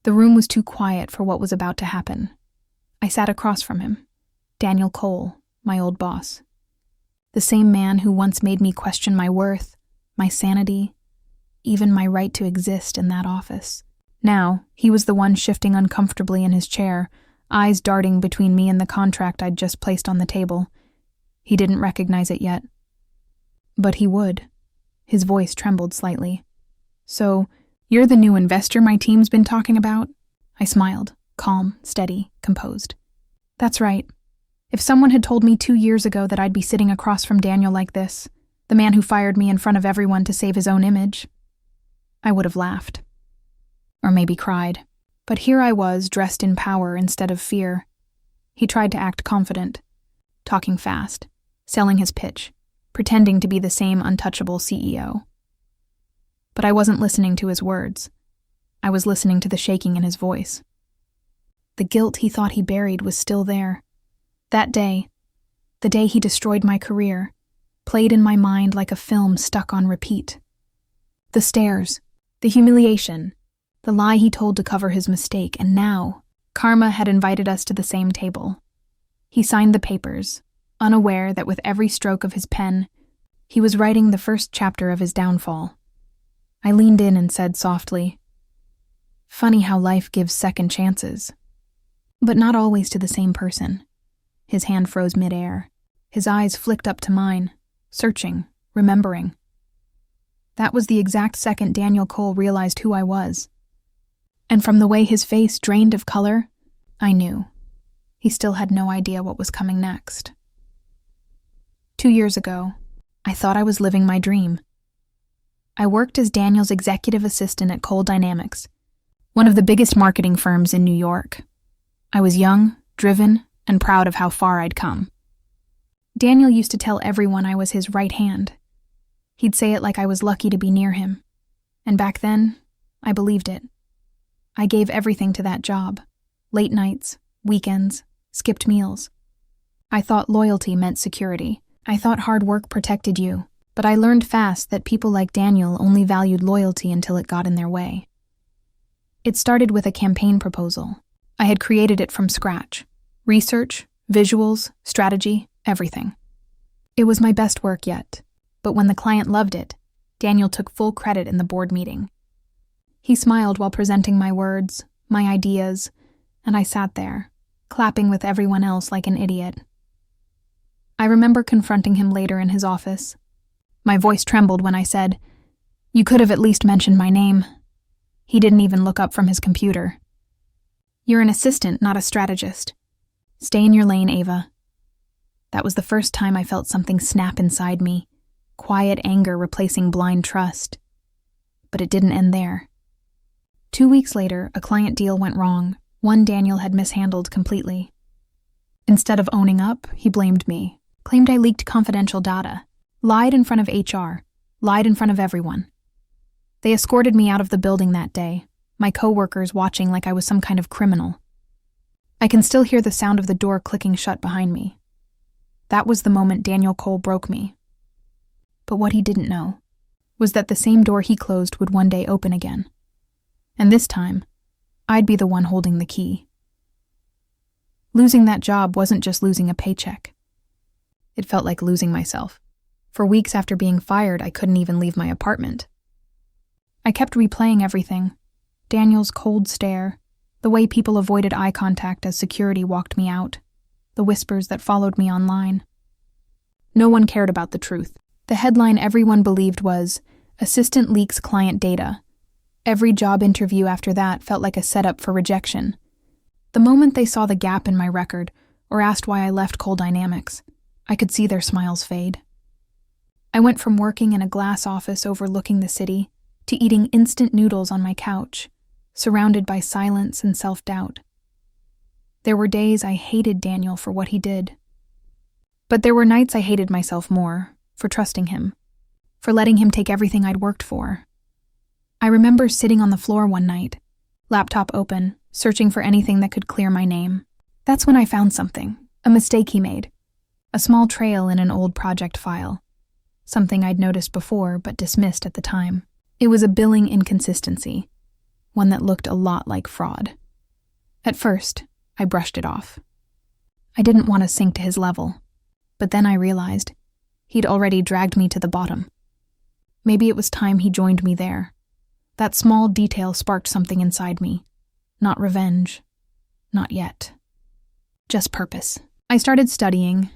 The room was too quiet for what was about to happen. I sat across from him, Daniel Cole, my old boss. The same man who once made me question my worth, my sanity, even my right to exist in that office. Now, he was the one shifting uncomfortably in his chair, eyes darting between me and the contract I'd just placed on the table. He didn't recognize it yet. But he would. His voice trembled slightly. "So, you're the new investor my team's been talking about?" I smiled, calm, steady, composed. "That's right. If someone had told me 2 years ago that I'd be sitting across from Daniel like this, the man who fired me in front of everyone to save his own image, I would have laughed. Or maybe cried. But here I was, dressed in power instead of fear. He tried to act confident, talking fast, selling his pitch, pretending to be the same untouchable CEO. But I wasn't listening to his words. I was listening to the shaking in his voice. The guilt he thought he buried was still there. That day, the day he destroyed my career, played in my mind like a film stuck on repeat. The stares, the humiliation, the lie he told to cover his mistake, and now, karma had invited us to the same table. He signed the papers, unaware that with every stroke of his pen, he was writing the first chapter of his downfall. I leaned in and said softly, "Funny how life gives second chances. But not always to the same person." His hand froze midair. His eyes flicked up to mine, searching, remembering. That was the exact second Daniel Cole realized who I was. And from the way his face drained of color, I knew. He still had no idea what was coming next. 2 years ago, I thought I was living my dream. I worked as Daniel's executive assistant at Cole Dynamics, one of the biggest marketing firms in New York. I was young, driven, and proud of how far I'd come. Daniel used to tell everyone I was his right hand. He'd say it like I was lucky to be near him. And back then, I believed it. I gave everything to that job. Late nights, weekends, skipped meals. I thought loyalty meant security. I thought hard work protected you. But I learned fast that people like Daniel only valued loyalty until it got in their way. It started with a campaign proposal. I had created it from scratch. Research, visuals, strategy, everything. It was my best work yet. But when the client loved it, Daniel took full credit in the board meeting. He smiled while presenting my words, my ideas, and I sat there, clapping with everyone else like an idiot. I remember confronting him later in his office. My voice trembled when I said, "You could have at least mentioned my name." He didn't even look up from his computer. "You're an assistant, not a strategist. Stay in your lane, Ava." That was the first time I felt something snap inside me, quiet anger replacing blind trust. But it didn't end there. 2 weeks later, a client deal went wrong, one Daniel had mishandled completely. Instead of owning up, he blamed me, claimed I leaked confidential data, lied in front of HR, lied in front of everyone. They escorted me out of the building that day, my coworkers watching like I was some kind of criminal. I can still hear the sound of the door clicking shut behind me. That was the moment Daniel Cole broke me. But what he didn't know was that the same door he closed would one day open again. And this time, I'd be the one holding the key. Losing that job wasn't just losing a paycheck. It felt like losing myself. For weeks after being fired, I couldn't even leave my apartment. I kept replaying everything. Daniel's cold stare, the way people avoided eye contact as security walked me out, the whispers that followed me online. No one cared about the truth. The headline everyone believed was, "Assistant leaks client data." Every job interview after that felt like a setup for rejection. The moment they saw the gap in my record or asked why I left Cole Dynamics, I could see their smiles fade. I went from working in a glass office overlooking the city to eating instant noodles on my couch, surrounded by silence and self-doubt. There were days I hated Daniel for what he did. But there were nights I hated myself more, for trusting him, for letting him take everything I'd worked for. I remember sitting on the floor one night, laptop open, searching for anything that could clear my name. That's when I found something, a mistake he made, a small trail in an old project file, something I'd noticed before but dismissed at the time. It was a billing inconsistency. one that looked a lot like fraud. At first, I brushed it off. I didn't want to sink to his level, but then I realized he'd already dragged me to the bottom. Maybe it was time he joined me there. That small detail sparked something inside me. Not revenge. Not yet. Just purpose. I started studying,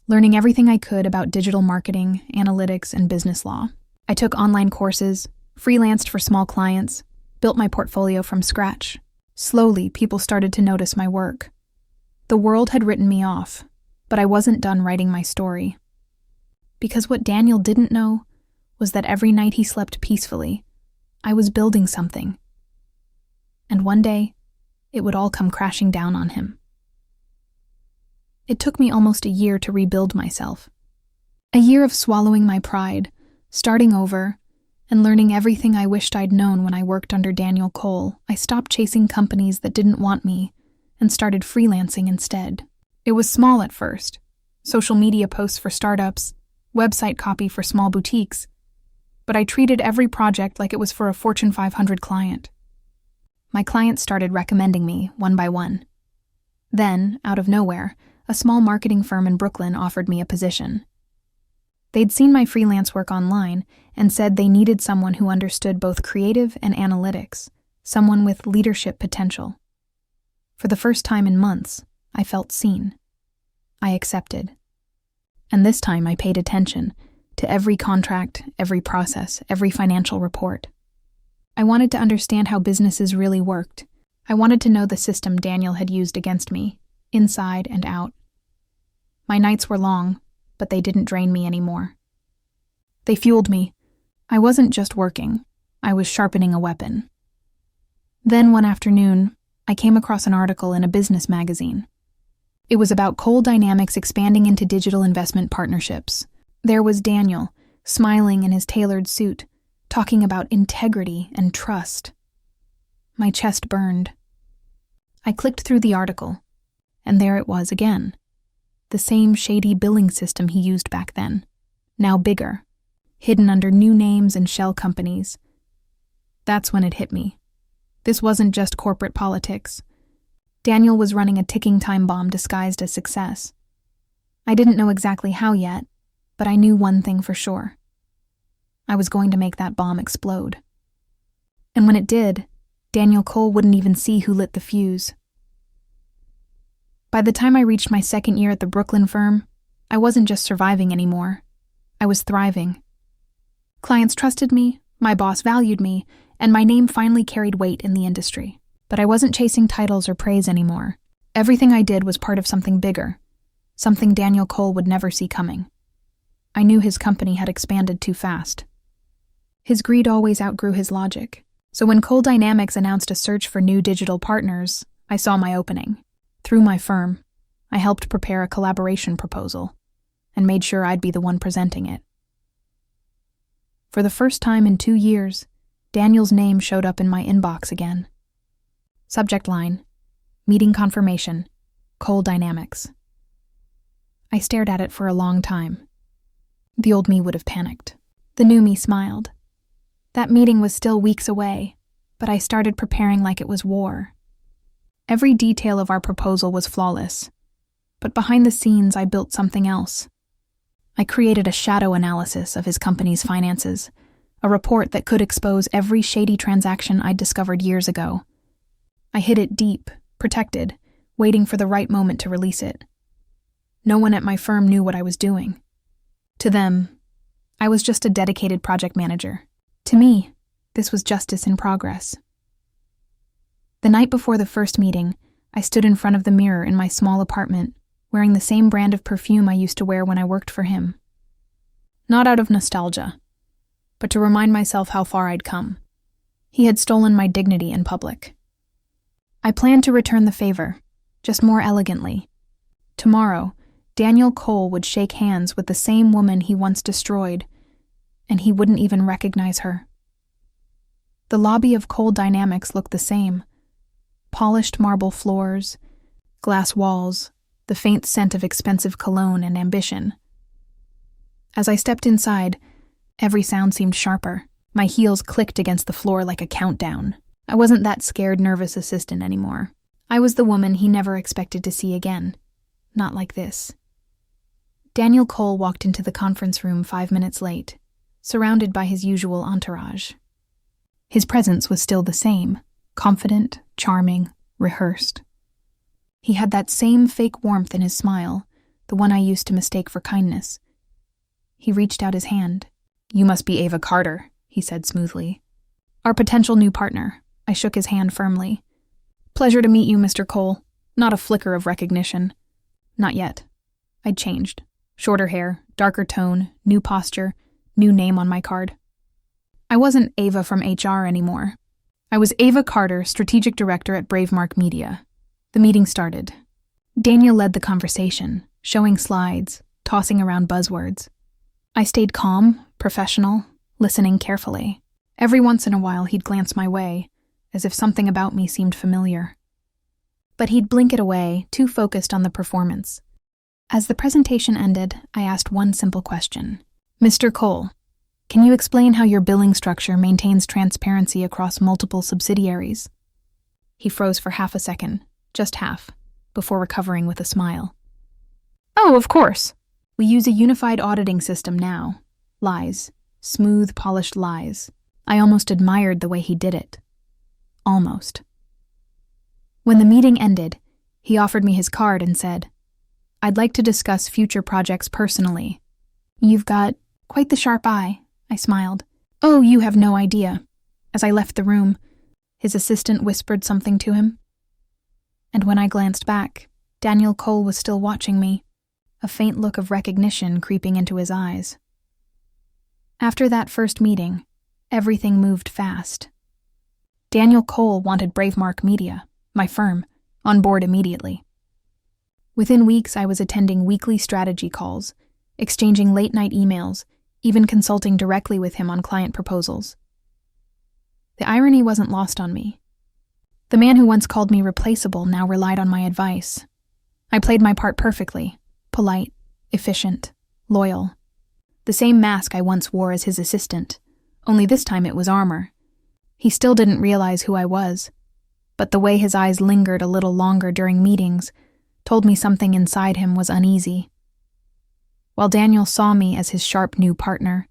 learning everything I could about digital marketing, analytics, and business law. I took online courses, freelanced for small clients, built my portfolio from scratch. Slowly, people started to notice my work. The world had written me off, but I wasn't done writing my story. Because what Daniel didn't know was that every night he slept peacefully, I was building something. And one day, it would all come crashing down on him. It took me almost a year to rebuild myself. A year of swallowing my pride, starting over, and learning everything I wished I'd known when I worked under Daniel Cole. I stopped chasing companies that didn't want me and started freelancing instead. It was small at first. Social media posts for startups, website copy for small boutiques, but I treated every project like it was for a Fortune 500 client. My clients started recommending me one by one. Then, out of nowhere, a small marketing firm in Brooklyn offered me a position. They'd seen my freelance work online and said they needed someone who understood both creative and analytics, someone with leadership potential. For the first time in months, I felt seen. I accepted. And this time I paid attention to every contract, every process, every financial report. I wanted to understand how businesses really worked. I wanted to know the system Daniel had used against me, inside and out. My nights were long, but they didn't drain me anymore. They fueled me. I wasn't just working, I was sharpening a weapon. Then one afternoon, I came across an article in a business magazine. It was about Cole Dynamics expanding into digital investment partnerships. There was Daniel, smiling in his tailored suit, talking about integrity and trust. My chest burned. I clicked through the article, and there it was again. The same shady billing system he used back then, now bigger, hidden under new names and shell companies. That's when it hit me. This wasn't just corporate politics. Daniel was running a ticking time bomb disguised as success. I didn't know exactly how yet, but I knew one thing for sure. I was going to make that bomb explode. And when it did, Daniel Cole wouldn't even see who lit the fuse. By the time I reached my second year at the Brooklyn firm, I wasn't just surviving anymore. I was thriving. Clients trusted me, my boss valued me, and my name finally carried weight in the industry. But I wasn't chasing titles or praise anymore. Everything I did was part of something bigger, something Daniel Cole would never see coming. I knew his company had expanded too fast. His greed always outgrew his logic. So when Cole Dynamics announced a search for new digital partners, I saw my opening. Through my firm, I helped prepare a collaboration proposal and made sure I'd be the one presenting it. For the first time in 2 years, Daniel's name showed up in my inbox again. Subject line, meeting confirmation, Cole Dynamics. I stared at it for a long time. The old me would have panicked. The new me smiled. That meeting was still weeks away, but I started preparing like it was war. Every detail of our proposal was flawless, but behind the scenes I built something else. I created a shadow analysis of his company's finances, a report that could expose every shady transaction I'd discovered years ago. I hid it deep, protected, waiting for the right moment to release it. No one at my firm knew what I was doing. To them, I was just a dedicated project manager. To me, this was justice in progress. The night before the first meeting, I stood in front of the mirror in my small apartment, wearing the same brand of perfume I used to wear when I worked for him. Not out of nostalgia, but to remind myself how far I'd come. He had stolen my dignity in public. I planned to return the favor, just more elegantly. Tomorrow, Daniel Cole would shake hands with the same woman he once destroyed, and he wouldn't even recognize her. The lobby of Cole Dynamics looked the same. Polished marble floors, glass walls, the faint scent of expensive cologne and ambition. As I stepped inside, every sound seemed sharper. My heels clicked against the floor like a countdown. I wasn't that scared, nervous assistant anymore. I was the woman he never expected to see again. Not like this. Daniel Cole walked into the conference room 5 minutes late, surrounded by his usual entourage. His presence was still the same, confident, charming, rehearsed. He had that same fake warmth in his smile, the one I used to mistake for kindness. He reached out his hand. "You must be Ava Carter," he said smoothly. "Our potential new partner." I shook his hand firmly. "Pleasure to meet you, Mr. Cole." Not a flicker of recognition. Not yet. I'd changed. Shorter hair, darker tone, new posture, new name on my card. I wasn't Ava from HR anymore. I was Ava Carter, Strategic Director at Bravemark Media. The meeting started. Daniel led the conversation, showing slides, tossing around buzzwords. I stayed calm, professional, listening carefully. Every once in a while he'd glance my way, as if something about me seemed familiar. But he'd blink it away, too focused on the performance. As the presentation ended, I asked one simple question. "Mr. Cole, can you explain how your billing structure maintains transparency across multiple subsidiaries?" He froze for half a second, just half, before recovering with a smile. "Oh, of course. We use a unified auditing system now. Lies. Smooth, polished lies." I almost admired the way he did it. Almost. When the meeting ended, he offered me his card and said, "I'd like to discuss future projects personally." "You've got quite the sharp eye," I smiled. "Oh, you have no idea." As I left the room, his assistant whispered something to him. And when I glanced back, Daniel Cole was still watching me, a faint look of recognition creeping into his eyes. After that first meeting, everything moved fast. Daniel Cole wanted Bravemark Media, my firm, on board immediately. Within weeks, I was attending weekly strategy calls, exchanging late-night emails, even consulting directly with him on client proposals. The irony wasn't lost on me. The man who once called me replaceable now relied on my advice. I played my part perfectly, polite, efficient, loyal. The same mask I once wore as his assistant, only this time it was armor. He still didn't realize who I was, but the way his eyes lingered a little longer during meetings told me something inside him was uneasy. While Daniel saw me as his sharp new partner,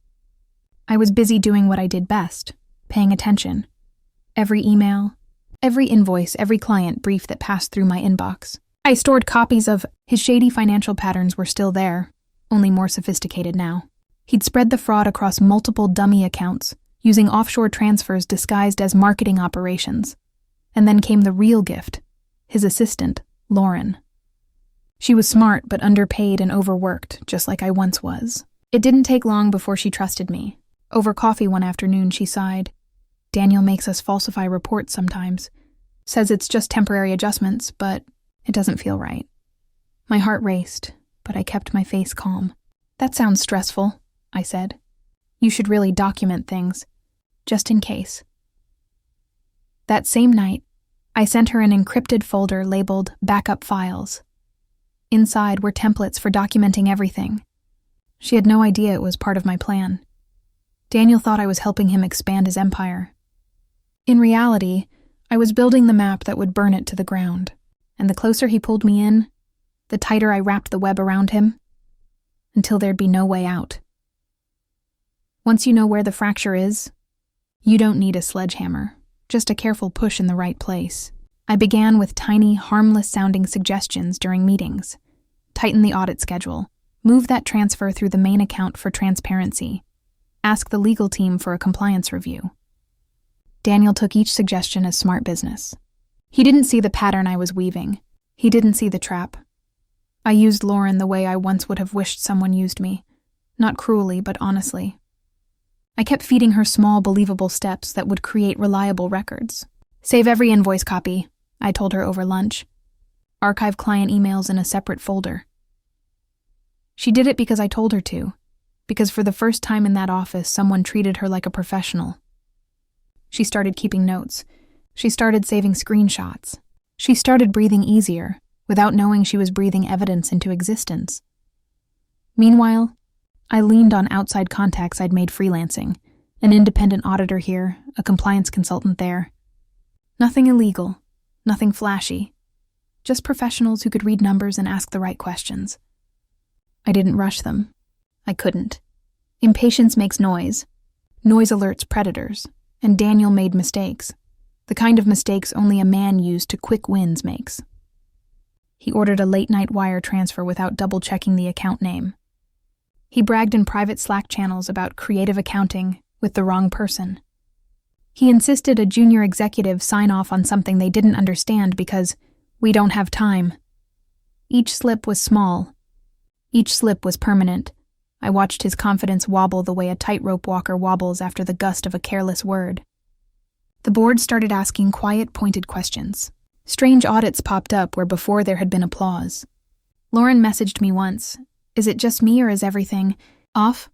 I was busy doing what I did best, paying attention. Every email, every invoice, every client brief that passed through my inbox. I stored copies of his shady financial patterns were still there, only more sophisticated now. He'd spread the fraud across multiple dummy accounts, using offshore transfers disguised as marketing operations. And then came the real gift, his assistant, Lauren. She was smart but underpaid and overworked, just like I once was. It didn't take long before she trusted me. Over coffee one afternoon, she sighed. "Daniel makes us falsify reports sometimes. Says it's just temporary adjustments, but it doesn't feel right." My heart raced, but I kept my face calm. "That sounds stressful," I said. "You should really document things, just in case." That same night, I sent her an encrypted folder labeled Backup Files. Inside were templates for documenting everything. She had no idea it was part of my plan. Daniel thought I was helping him expand his empire. In reality, I was building the map that would burn it to the ground, and the closer he pulled me in, the tighter I wrapped the web around him, until there'd be no way out. Once you know where the fracture is, you don't need a sledgehammer, just a careful push in the right place. I began with tiny, harmless-sounding suggestions during meetings. Tighten the audit schedule. Move that transfer through the main account for transparency. Ask the legal team for a compliance review. Daniel took each suggestion as smart business. He didn't see the pattern I was weaving. He didn't see the trap. I used Lauren the way I once would have wished someone used me. Not cruelly, but honestly. I kept feeding her small, believable steps that would create reliable records. "Save every invoice copy," I told her over lunch. "Archive client emails in a separate folder." She did it because I told her to, because for the first time in that office, someone treated her like a professional. She started keeping notes. She started saving screenshots. She started breathing easier, without knowing she was breathing evidence into existence. Meanwhile, I leaned on outside contacts I'd made freelancing, an independent auditor here, a compliance consultant there. Nothing illegal, nothing flashy. Just professionals who could read numbers and ask the right questions. I didn't rush them. I couldn't. Impatience makes noise. Noise alerts predators, and Daniel made mistakes. The kind of mistakes only a man used to quick wins makes. He ordered a late-night wire transfer without double-checking the account name. He bragged in private Slack channels about creative accounting with the wrong person. He insisted a junior executive sign off on something they didn't understand because we don't have time. Each slip was small. Each slip was permanent. I watched his confidence wobble the way a tightrope walker wobbles after the gust of a careless word. The board started asking quiet, pointed questions. Strange audits popped up where before there had been applause. Lauren messaged me once, "Is it just me or is everything off?"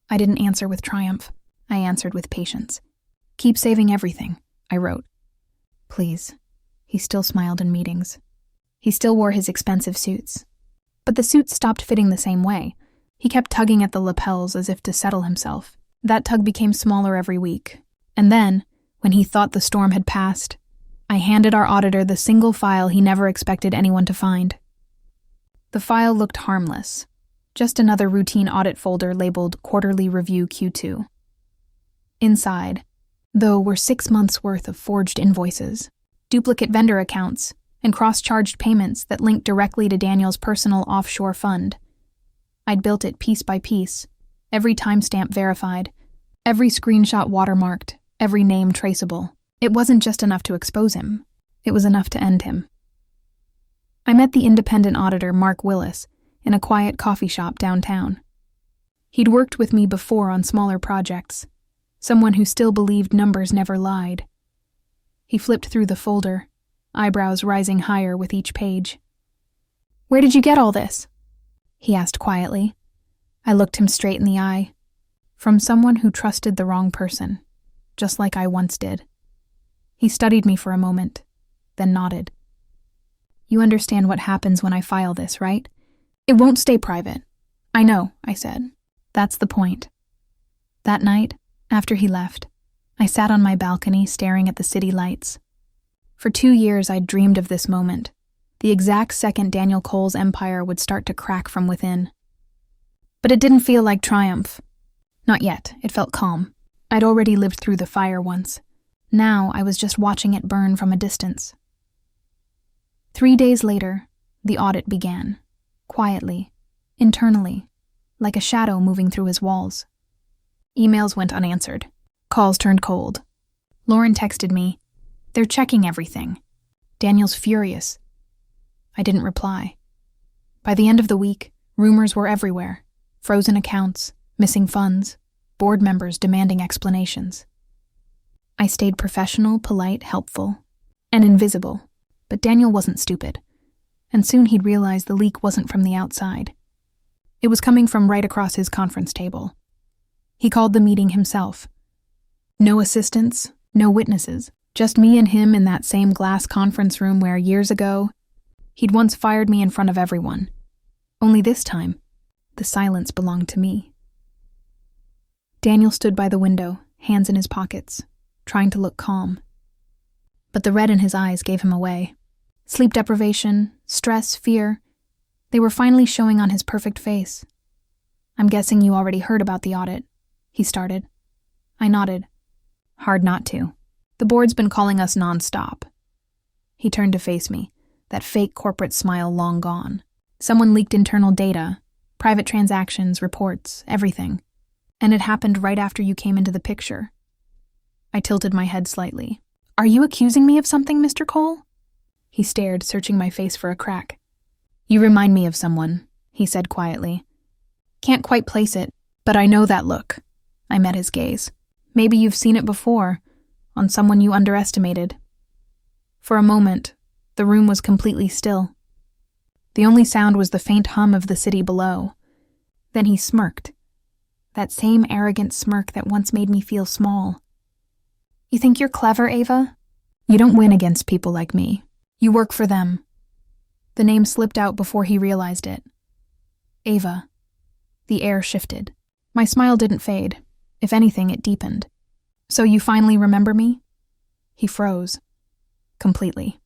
I didn't answer with triumph. I answered with patience. "Keep saving everything," I wrote. "Please." He still smiled in meetings. He still wore his expensive suits. But the suits stopped fitting the same way. He kept tugging at the lapels as if to settle himself. That tug became smaller every week. And then, when he thought the storm had passed, I handed our auditor the single file he never expected anyone to find. The file looked harmless. Just another routine audit folder labeled Quarterly Review Q2. Inside, though, were 6 months' worth of forged invoices, duplicate vendor accounts, and cross-charged payments that linked directly to Daniel's personal offshore fund. I'd built it piece by piece, every timestamp verified, every screenshot watermarked, every name traceable. It wasn't just enough to expose him. It was enough to end him. I met the independent auditor, Mark Willis, in a quiet coffee shop downtown. He'd worked with me before on smaller projects, someone who still believed numbers never lied. He flipped through the folder, eyebrows rising higher with each page. "Where did you get all this?" he asked quietly. I looked him straight in the eye. From someone who trusted the wrong person, just like I once did. He studied me for a moment, then nodded. "You understand what happens when I file this, right? It won't stay private." "I know," I said. "That's the point." That night, after he left, I sat on my balcony staring at the city lights. For 2 years I'd dreamed of this moment, the exact second Daniel Cole's empire would start to crack from within. But it didn't feel like triumph. Not yet, it felt calm. I'd already lived through the fire once. Now I was just watching it burn from a distance. 3 days later, the audit began, quietly, internally, like a shadow moving through his walls. Emails went unanswered. Calls turned cold. Lauren texted me, "They're checking everything." Daniel's furious. I didn't reply. By the end of the week, rumors were everywhere. Frozen accounts, missing funds, board members demanding explanations. I stayed professional, polite, helpful, and invisible, but Daniel wasn't stupid, and soon he'd realize the leak wasn't from the outside. It was coming from right across his conference table. He called the meeting himself. No assistants, no witnesses, just me and him in that same glass conference room where, years ago, he'd once fired me in front of everyone. Only this time, the silence belonged to me. Daniel stood by the window, hands in his pockets, trying to look calm. But the red in his eyes gave him away. Sleep deprivation, stress, fear, they were finally showing on his perfect face. "I'm guessing you already heard about the audit," he started. I nodded. "Hard not to. The board's been calling us non-stop." He turned to face me, that fake corporate smile long gone. "Someone leaked internal data, private transactions, reports, everything. And it happened right after you came into the picture." I tilted my head slightly. "Are you accusing me of something, Mr. Cole?" He stared, searching my face for a crack. "You remind me of someone," he said quietly. "Can't quite place it, but I know that look." I met his gaze. "Maybe you've seen it before, on someone you underestimated." For a moment, the room was completely still. The only sound was the faint hum of the city below. Then he smirked. That same arrogant smirk that once made me feel small. "You think you're clever, Ava? You don't win against people like me. You work for them." The name slipped out before he realized it. Ava. The air shifted. My smile didn't fade. If anything, it deepened. "So you finally remember me?" He froze. completely.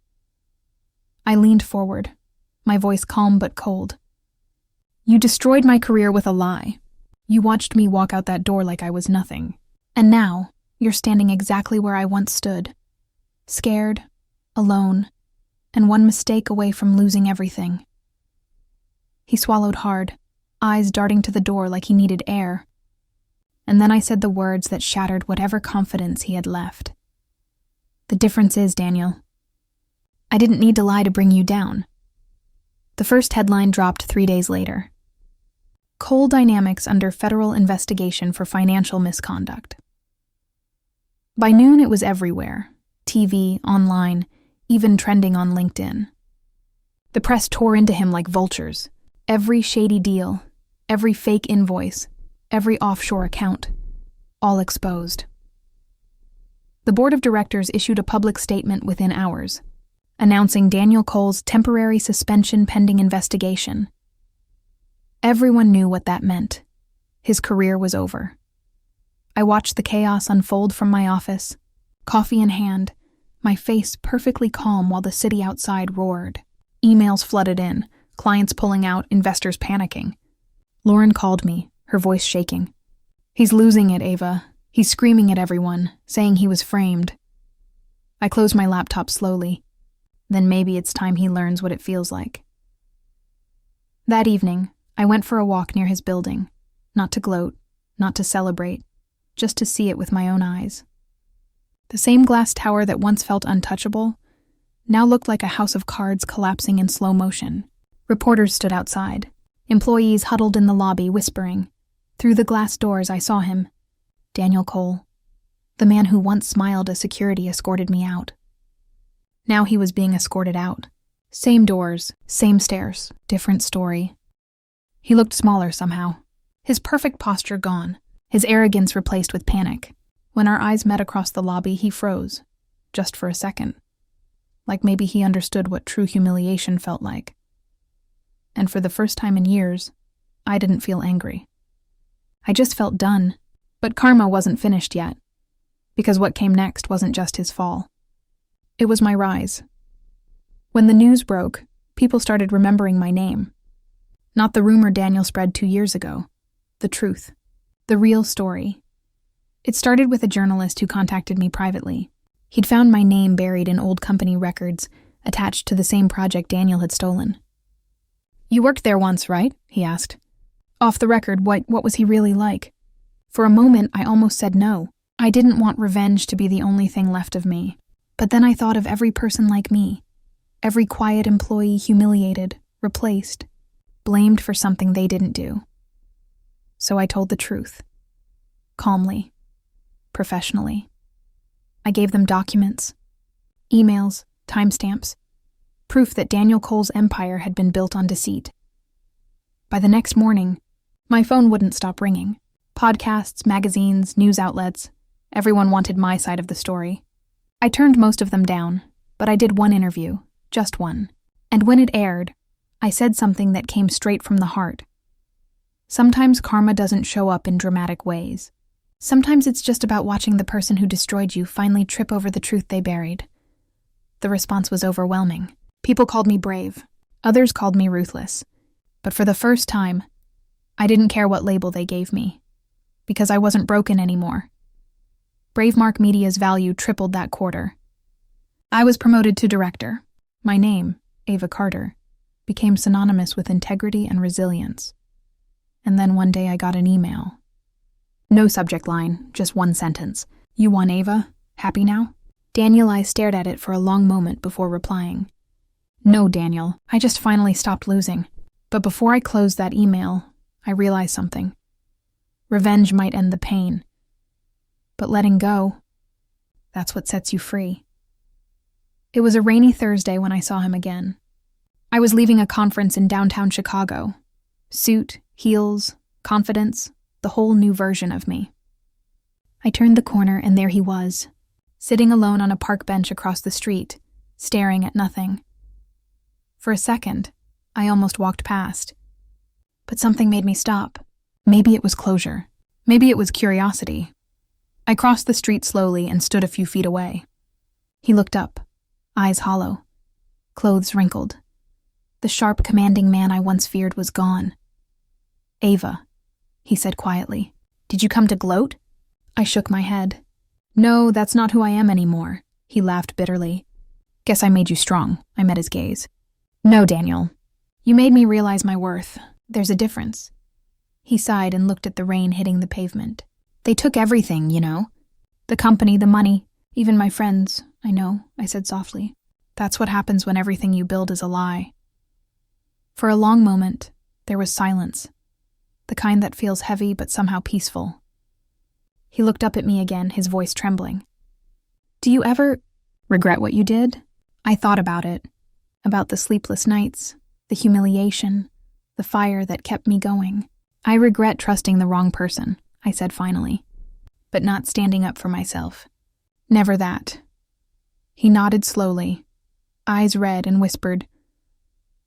I leaned forward, my voice calm but cold. You destroyed my career with a lie. You watched me walk out that door like I was nothing. And now, you're standing exactly where I once stood. Scared, alone, and one mistake away from losing everything. He swallowed hard, eyes darting to the door like he needed air. And then I said the words that shattered whatever confidence he had left. The difference is, Daniel, I didn't need to lie to bring you down. The first headline dropped 3 days later. Coal Dynamics under federal investigation for financial misconduct. By noon it was everywhere, TV, online, even trending on LinkedIn. The press tore into him like vultures. Every shady deal, every fake invoice, every offshore account, all exposed. The board of directors issued a public statement within hours, announcing Daniel Cole's temporary suspension pending investigation. Everyone knew what that meant. His career was over. I watched the chaos unfold from my office, coffee in hand, my face perfectly calm while the city outside roared. Emails flooded in, clients pulling out, investors panicking. Lauren called me, her voice shaking. He's losing it, Ava. He's screaming at everyone, saying he was framed. I closed my laptop slowly. Then maybe it's time he learns what it feels like. That evening, I went for a walk near his building, not to gloat, not to celebrate, just to see it with my own eyes. The same glass tower that once felt untouchable now looked like a house of cards collapsing in slow motion. Reporters stood outside. Employees huddled in the lobby, whispering. Through the glass doors, I saw him. Daniel Cole, the man who once smiled as security escorted me out. Now he was being escorted out. Same doors, same stairs, different story. He looked smaller somehow. His perfect posture gone, his arrogance replaced with panic. When our eyes met across the lobby, he froze, just for a second. Like maybe he understood what true humiliation felt like. And for the first time in years, I didn't feel angry. I just felt done, but karma wasn't finished yet, because what came next wasn't just his fall. It was my rise. When the news broke, people started remembering my name. Not the rumor Daniel spread 2 years ago. The truth. The real story. It started with a journalist who contacted me privately. He'd found my name buried in old company records, attached to the same project Daniel had stolen. You worked there once, right? He asked. Off the record, what was he really like? For a moment, I almost said no. I didn't want revenge to be the only thing left of me. But then I thought of every person like me. Every quiet employee humiliated, replaced, blamed for something they didn't do. So I told the truth. Calmly. Professionally. I gave them documents, emails, timestamps, proof that Daniel Cole's empire had been built on deceit. By the next morning, my phone wouldn't stop ringing. Podcasts, magazines, news outlets, everyone wanted my side of the story. I turned most of them down, but I did one interview, just one. And when it aired, I said something that came straight from the heart. Sometimes karma doesn't show up in dramatic ways. Sometimes it's just about watching the person who destroyed you finally trip over the truth they buried. The response was overwhelming. People called me brave. Others called me ruthless. But for the first time, I didn't care what label they gave me, because I wasn't broken anymore. Bravemark Media's value tripled that quarter. I was promoted to director. My name, Ava Carter, became synonymous with integrity and resilience. And then one day I got an email. No subject line, just one sentence. You won, Ava? Happy now? Daniel I stared at it for a long moment before replying. No, Daniel, I just finally stopped losing. But before I closed that email, I realized something. Revenge might end the pain. But letting go, that's what sets you free. It was a rainy Thursday when I saw him again. I was leaving a conference in downtown Chicago. Suit, heels, confidence, the whole new version of me. I turned the corner and there he was, sitting alone on a park bench across the street, staring at nothing. For a second, I almost walked past. But something made me stop. Maybe it was closure. Maybe it was curiosity. I crossed the street slowly and stood a few feet away. He looked up, eyes hollow, clothes wrinkled. The sharp, commanding man I once feared was gone. "Ava," he said quietly, "did you come to gloat?" I shook my head. "No, that's not who I am anymore," he laughed bitterly. "Guess I made you strong." I met his gaze. "No, Daniel. You made me realize my worth. There's a difference." He sighed and looked at the rain hitting the pavement. "They took everything, you know. The company, the money, even my friends." "I know," I said softly. "That's what happens when everything you build is a lie." For a long moment, there was silence, the kind that feels heavy but somehow peaceful. He looked up at me again, his voice trembling. "Do you ever regret what you did?" I thought about it, about the sleepless nights, the humiliation, the fire that kept me going. "I regret trusting the wrong person," I said finally, "but not standing up for myself. Never that." He nodded slowly, eyes red, and whispered,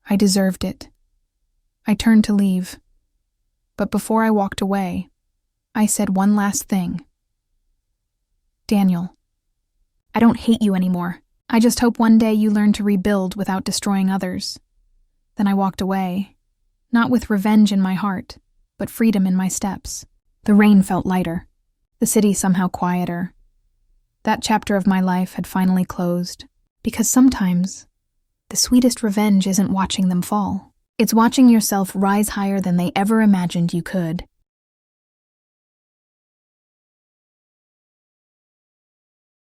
"I deserved it." I turned to leave, but before I walked away, I said one last thing. "Daniel, I don't hate you anymore. I just hope one day you learn to rebuild without destroying others." Then I walked away, not with revenge in my heart, but freedom in my steps. The rain felt lighter, the city somehow quieter. That chapter of my life had finally closed, because sometimes the sweetest revenge isn't watching them fall. It's watching yourself rise higher than they ever imagined you could.